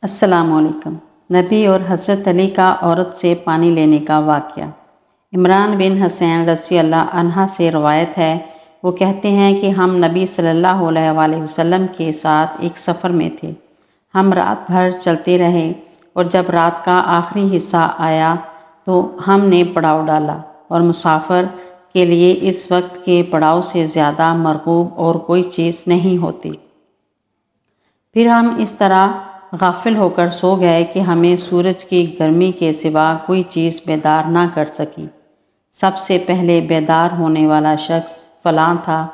السلام علیکم۔ نبی اور حضرت علی کا عورت سے پانی لینے کا واقعہ۔ عمران بن حسین رضی اللہ عنہ سے روایت ہے، وہ کہتے ہیں کہ ہم نبی صلی اللہ علیہ وآلہ وسلم کے ساتھ ایک سفر میں تھے۔ ہم رات بھر چلتے رہے اور جب رات کا آخری حصہ آیا تو ہم نے پڑاؤ ڈالا، اور مسافر کے لیے اس وقت کے پڑاؤ سے زیادہ مرغوب اور کوئی چیز نہیں ہوتی۔ پھر ہم اس طرح غافل ہو کر سو گئے کہ ہمیں سورج کی گرمی کے سوا کوئی چیز بیدار نہ کر سکی۔ سب سے پہلے بیدار ہونے والا شخص فلاں تھا،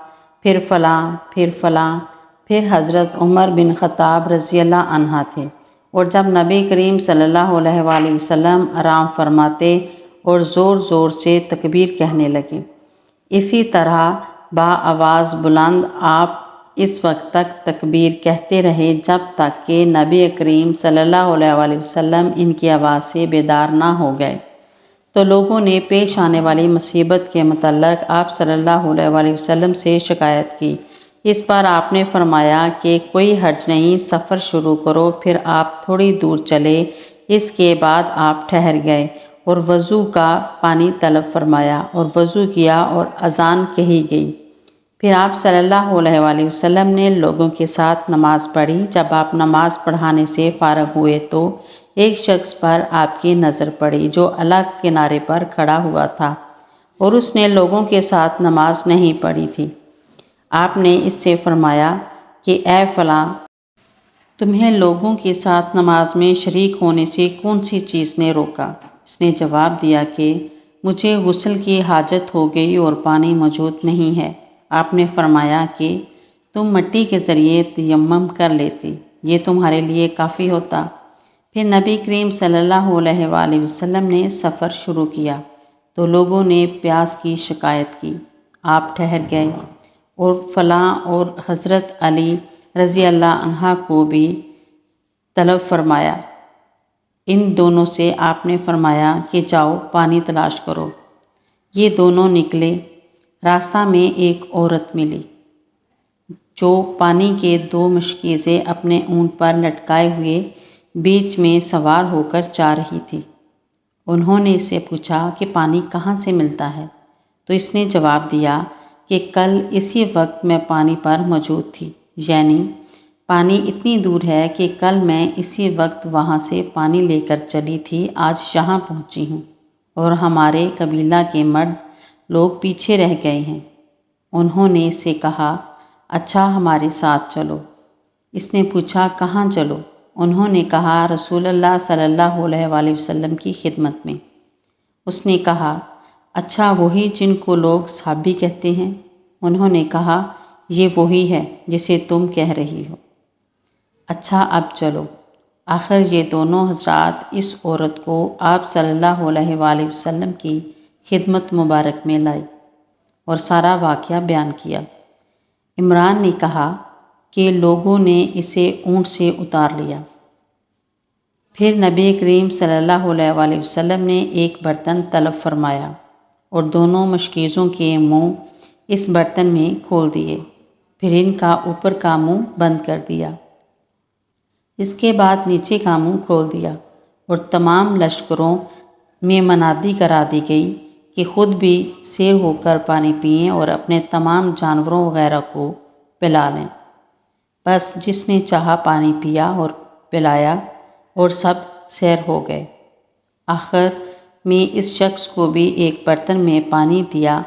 پھر فلاں، پھر فلاں، پھر حضرت عمر بن خطاب رضی اللہ عنہ تھے، اور جب نبی کریم صلی اللہ علیہ وآلہ وسلم آرام فرماتے اور زور زور سے تکبیر کہنے لگے، اسی طرح بآواز بلند آپ اس وقت تک تکبیر کہتے رہے جب تک کہ نبی کریم صلی اللہ علیہ وآلہ وسلم ان کی آواز سے بیدار نہ ہو گئے۔ تو لوگوں نے پیش آنے والی مصیبت کے متعلق آپ صلی اللہ علیہ وآلہ وسلم سے شکایت کی۔ اس پر آپ نے فرمایا کہ کوئی حرج نہیں، سفر شروع کرو۔ پھر آپ تھوڑی دور چلے، اس کے بعد آپ ٹھہر گئے اور وضو کا پانی طلب فرمایا اور وضو کیا اور اذان کہی گئی۔ پھر آپ صلی اللہ علیہ وآلہ وسلم نے لوگوں کے ساتھ نماز پڑھی۔ جب آپ نماز پڑھانے سے فارغ ہوئے تو ایک شخص پر آپ کی نظر پڑی جو الگ کنارے پر کھڑا ہوا تھا اور اس نے لوگوں کے ساتھ نماز نہیں پڑھی تھی۔ آپ نے اس سے فرمایا کہ اے فلاں، تمہیں لوگوں کے ساتھ نماز میں شریک ہونے سے کون سی چیز نے روکا؟ اس نے جواب دیا کہ مجھے غسل کی حاجت ہو گئی اور پانی موجود نہیں ہے۔ آپ نے فرمایا کہ تم مٹی کے ذریعے تیمم کر لیتے، یہ تمہارے لیے کافی ہوتا۔ پھر نبی کریم صلی اللہ علیہ وآلہ وسلم نے سفر شروع کیا تو لوگوں نے پیاس کی شکایت کی۔ آپ ٹھہر گئے اور فلاں اور حضرت علی رضی اللہ عنہ کو بھی طلب فرمایا۔ ان دونوں سے آپ نے فرمایا کہ جاؤ پانی تلاش کرو۔ یہ دونوں نکلے۔ راستہ میں ایک عورت ملی جو پانی کے 2 مشکیزیں اپنے اونٹ پر لٹکائے ہوئے بیچ میں سوار ہو کر جا رہی تھی۔ انہوں نے اس سے پوچھا کہ پانی کہاں سے ملتا ہے؟ تو اس نے جواب دیا کہ کل اسی وقت میں پانی پر موجود تھی، یعنی پانی اتنی دور ہے کہ کل میں اسی وقت وہاں سے پانی لے کر چلی تھی، آج یہاں پہنچی ہوں اور ہمارے قبیلہ کے مرد لوگ پیچھے رہ گئے ہیں۔ انہوں نے اس سے کہا اچھا ہمارے ساتھ چلو۔ اس نے پوچھا کہاں چلو؟ انہوں نے کہا رسول اللہ صلی اللہ علیہ وآلہ وسلم کی خدمت میں۔ اس نے کہا اچھا وہی جن کو لوگ صحابی کہتے ہیں؟ انہوں نے کہا یہ وہی ہے جسے تم کہہ رہی ہو۔ اچھا اب چلو۔ آخر یہ دونوں حضرات اس عورت کو آپ صلی اللہ علیہ وآلہ وسلم کی خدمت مبارک میں لائی اور سارا واقعہ بیان کیا۔ عمران نے کہا کہ لوگوں نے اسے اونٹ سے اتار لیا۔ پھر نبی کریم صلی اللہ علیہ وآلہ وسلم نے ایک برتن طلب فرمایا اور دونوں مشکیزوں کے منہ اس برتن میں کھول دیے، پھر ان کا اوپر کا منہ بند کر دیا۔ اس کے بعد نیچے کا منہ کھول دیا اور تمام لشکروں میں منادی کرا دی گئی کہ خود بھی سیر ہو کر پانی پئیں اور اپنے تمام جانوروں وغیرہ کو پلا لیں۔ بس جس نے چاہا پانی پیا اور پلایا اور سب سیر ہو گئے۔ آخر میں اس شخص کو بھی ایک برتن میں پانی دیا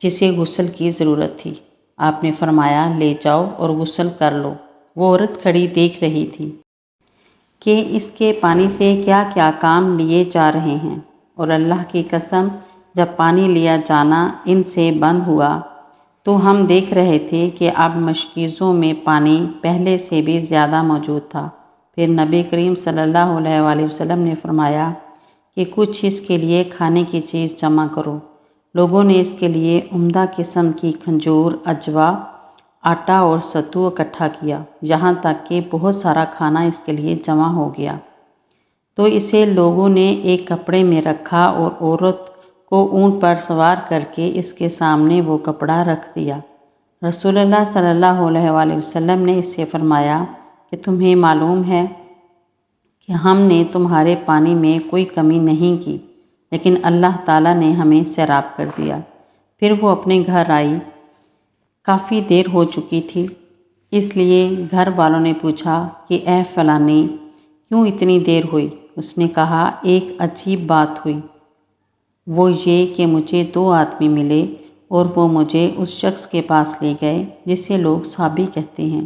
جسے غسل کی ضرورت تھی۔ آپ نے فرمایا لے جاؤ اور غسل کر لو۔ وہ عورت کھڑی دیکھ رہی تھی کہ اس کے پانی سے کیا کیا کام لیے جا رہے ہیں، اور اللہ کی قسم جب پانی لیا جانا ان سے بند ہوا تو ہم دیکھ رہے تھے کہ اب مشکیزوں میں پانی پہلے سے بھی زیادہ موجود تھا۔ پھر نبی کریم صلی اللہ علیہ وآلہ وسلم نے فرمایا کہ کچھ اس کے لیے کھانے کی چیز جمع کرو۔ لوگوں نے اس کے لیے عمدہ قسم کی کھجور، اجوا، آٹا اور ستو اکٹھا کیا، یہاں تک کہ بہت سارا کھانا اس کے لیے جمع ہو گیا۔ تو اسے لوگوں نے ایک کپڑے میں رکھا اور عورت کو اونٹ پر سوار کر کے اس کے سامنے وہ کپڑا رکھ دیا۔ رسول اللہ صلی اللہ علیہ وآلہ وسلم نے اس سے فرمایا کہ تمہیں معلوم ہے کہ ہم نے تمہارے پانی میں کوئی کمی نہیں کی، لیکن اللہ تعالیٰ نے ہمیں سیراب کر دیا۔ پھر وہ اپنے گھر آئی۔ کافی دیر ہو چکی تھی، اس لیے گھر والوں نے پوچھا کہ اے فلانی، کیوں اتنی دیر ہوئی؟ اس نے کہا ایک عجیب بات ہوئی، وہ یہ کہ مجھے 2 آدمی ملے اور وہ مجھے اس شخص کے پاس لے گئے جسے لوگ صحابی کہتے ہیں۔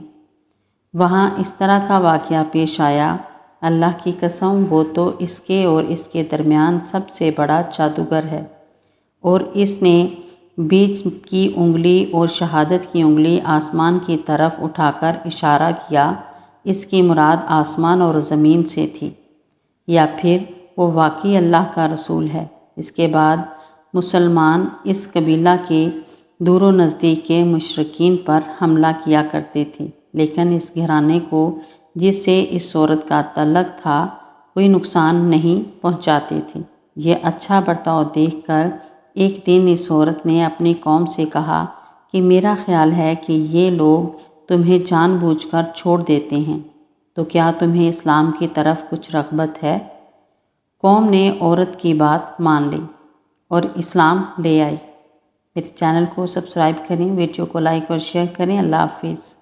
وہاں اس طرح کا واقعہ پیش آیا، اللہ کی قسم وہ تو اس کے اور اس کے درمیان سب سے بڑا جادوگر ہے، اور اس نے بیچ کی انگلی اور شہادت کی انگلی آسمان کی طرف اٹھا کر اشارہ کیا، اس کی مراد آسمان اور زمین سے تھی، یا پھر وہ واقعی اللہ کا رسول ہے۔ اس کے بعد مسلمان اس قبیلہ کے دور و نزدیک کے مشرکین پر حملہ کیا کرتے تھے، لیکن اس گھرانے کو جس سے اس عورت کا تعلق تھا کوئی نقصان نہیں پہنچاتے تھے۔ یہ اچھا برتاؤ دیکھ کر ایک دن اس عورت نے اپنی قوم سے کہا کہ میرا خیال ہے کہ یہ لوگ تمہیں جان بوجھ کر چھوڑ دیتے ہیں، تو کیا تمہیں اسلام کی طرف کچھ رغبت ہے؟ قوم نے عورت کی بات مان لی اور اسلام لے آئی۔ میرے چینل کو سبسکرائب کریں، ویڈیو کو لائک اور شیئر کریں۔ اللہ حافظ۔